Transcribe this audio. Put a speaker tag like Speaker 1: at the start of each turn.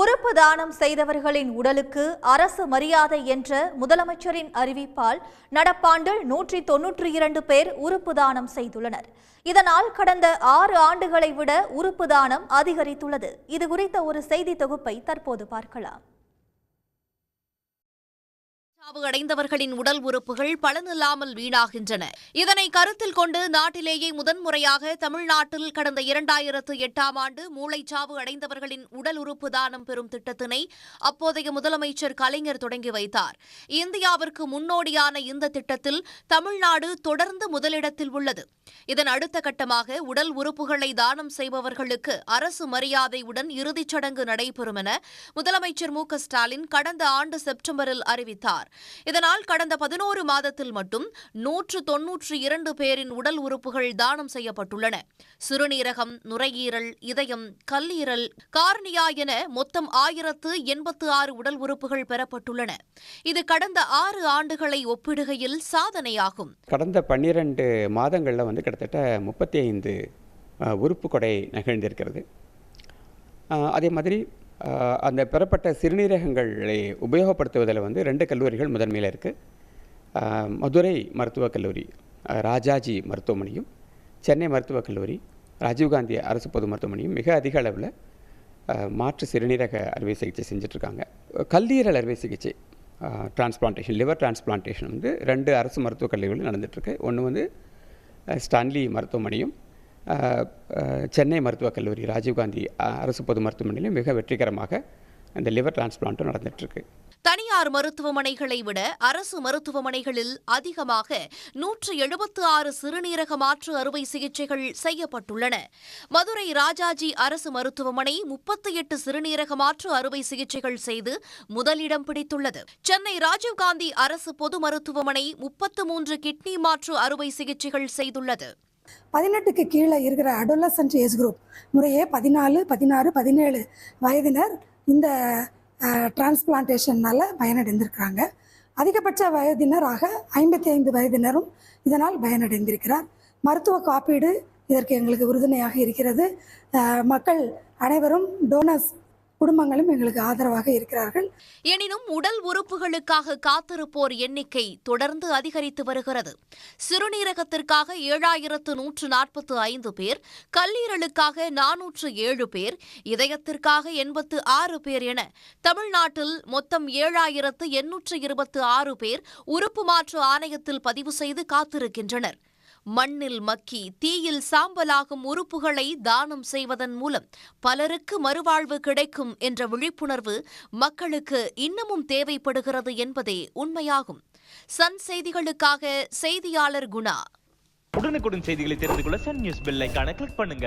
Speaker 1: உறுப்பு தானம் செய்தவர்களின் உடலுக்கு அரசு மரியாதை என்ற முதலமைச்சரின் அறிவிப்பால் நடப்பாண்டில் 192 பேர் உறுப்பு தானம் செய்துள்ளனர். இதனால் கடந்த 6 ஆண்டுகளை விட உறுப்பு தானம் அதிகரித்துள்ளது. இது குறித்த ஒரு செய்தி தொகுப்பை தற்போது பார்க்கலாம்.
Speaker 2: சாவு அடைந்தவர்களின் உடல் உறுப்புகள் பலனில்லாமல் வீணாகின்றன. இதனை கருத்தில் கொண்டு நாட்டிலேயே முதன்முறையாக தமிழ்நாட்டில் கடந்த 2008ஆம் ஆண்டு மூளைச்சாவு அடைந்தவர்களின் உடல் உறுப்பு தானம் பெறும் திட்டத்தினை அப்போதைய முதலமைச்சர் கலைஞர் தொடங்கி வைத்தார். இந்தியாவிற்கு முன்னோடியான இந்த திட்டத்தில் தமிழ்நாடு தொடர்ந்து முதலிடத்தில் உள்ளது. இதன் அடுத்த கட்டமாக உடல் உறுப்புகளை தானம் செய்பவர்களுக்கு அரசு மரியாதையுடன் இறுதிச் சடங்கு நடைபெறும் என முதலமைச்சர் மு.க.ஸ்டாலின் கடந்த ஆண்டு செப்டம்பரில் அறிவித்தார். இதனால் கடந்த 11 மாதத்தில் மட்டும் 192 பேரின் உடல் உறுப்புகள் தானம் செய்யப்பட்டுள்ளன. சிறுநீரகம், நுரையீரல், இதயம், கல்லீரல், கார்னியா என மொத்தம் 1086 உடல் உறுப்புகள் பெறப்பட்டுள்ளன. இது கடந்த 6 ஆண்டுகளை ஒப்பிடுகையில் சாதனையாகும்.
Speaker 3: கடந்த 12 மாதங்களில் கிட்டத்தட்ட 35 உறுப்பு கொடை நிகழ்ந்திருக்கிறது. அதே மாதிரி அந்த பெறப்பட்ட சிறுநீரகங்களை உபயோகப்படுத்துவதில் 2 கல்லூரிகள் முதன்மையில் இருக்குது. மதுரை மருத்துவக் கல்லூரி, ராஜாஜி மருத்துவமனையும், சென்னை மருத்துவக் கல்லூரி, ராஜீவ்காந்தி அரசு பொது மருத்துவமனையும் மிக அதிக அளவில் மாற்று சிறுநீரக அறுவை சிகிச்சை செஞ்சிட்ருக்காங்க. கல்லீரல் அறுவை சிகிச்சை டிரான்ஸ்பிளான்டேஷன், லிவர் டிரான்ஸ்பிளான்டேஷன் 2 அரசு மருத்துவக் கல்லூரிகள் நடந்துகிட்ருக்கு. ஒன்று ஸ்டான்லி மருத்துவமனையும், சென்னை மருத்துவக் கல்லூரி, ராஜீவ்காந்தி அரசு பொது மருத்துவமனையிலும் மிக வெற்றிகரமாக அந்த லிவர் டிரான்ஸ்பிளான்ட்டும் நடந்துகிட்ருக்கு.
Speaker 2: தனியார் மருத்துவமனைகளை விட அரசு மருத்துவமனைகளில் அதிகமாக 176 சிறுநீரக மாற்று அறுவை சிகிச்சைகள் செய்யப்பட்டுள்ளன. மதுரை ராஜாஜி அரசு மருத்துவமனை 38 சிறுநீரக மாற்று அறுவை சிகிச்சைகள் செய்து முதலிடம் பிடித்துள்ளது. சென்னை ராஜீவ்காந்தி அரசு பொது மருத்துவமனை 33 கிட்னி மாற்று அறுவை சிகிச்சைகள் செய்துள்ளது.
Speaker 4: 18க்கு கீழே இருக்கிற அடோலசன்ட் ஏஜ் குரூப் முறையே 14, 16, 17 வயதினர் இந்த டிரான்ஸ்பிளான்டேஷனால் பயனடைந்திருக்கிறாங்க. அதிகபட்ச வயதினராக 55 வயதினரும் இதனால் பயனடைந்திருக்கிறார். மருத்துவ காப்பீடு இதற்கு எங்களுக்கு உறுதுணையாக இருக்கிறது. மக்கள் அனைவரும் டோனர்ஸ் குடும்பங்களும் எங்களுக்கு ஆதரவாக இருக்கிறார்கள்.
Speaker 2: எனினும் உடல் உறுப்புகளுக்காக காத்திருப்போர் எண்ணிக்கை தொடர்ந்து அதிகரித்து வருகிறது. சிறுநீரகத்திற்காக 7145 பேர், கல்லீரலுக்காக 407 பேர், இதயத்திற்காக 86 பேர் என தமிழ்நாட்டில் மொத்தம் 7826 பேர் உறுப்பு மாற்று ஆணையத்தில் பதிவு செய்து காத்திருக்கின்றனர். மண்ணில் மக்கி தீயில் சாம்பலாகும் உறுப்புகளை தானம் செய்வதன் மூலம் பலருக்கு மறுவாழ்வு கிடைக்கும் என்ற விழிப்புணர்வு மக்களுக்கு இன்னமும் தேவைப்படுகிறது என்பதே உண்மையாகும். சன் செய்திகளுக்காக செய்தியாளர் குணா.
Speaker 5: உடனுக்குடன் செய்திகளை தெரிந்து கொள்ள சன் நியூஸ் பெல் ஐகானை கிளிக் பண்ணுங்க.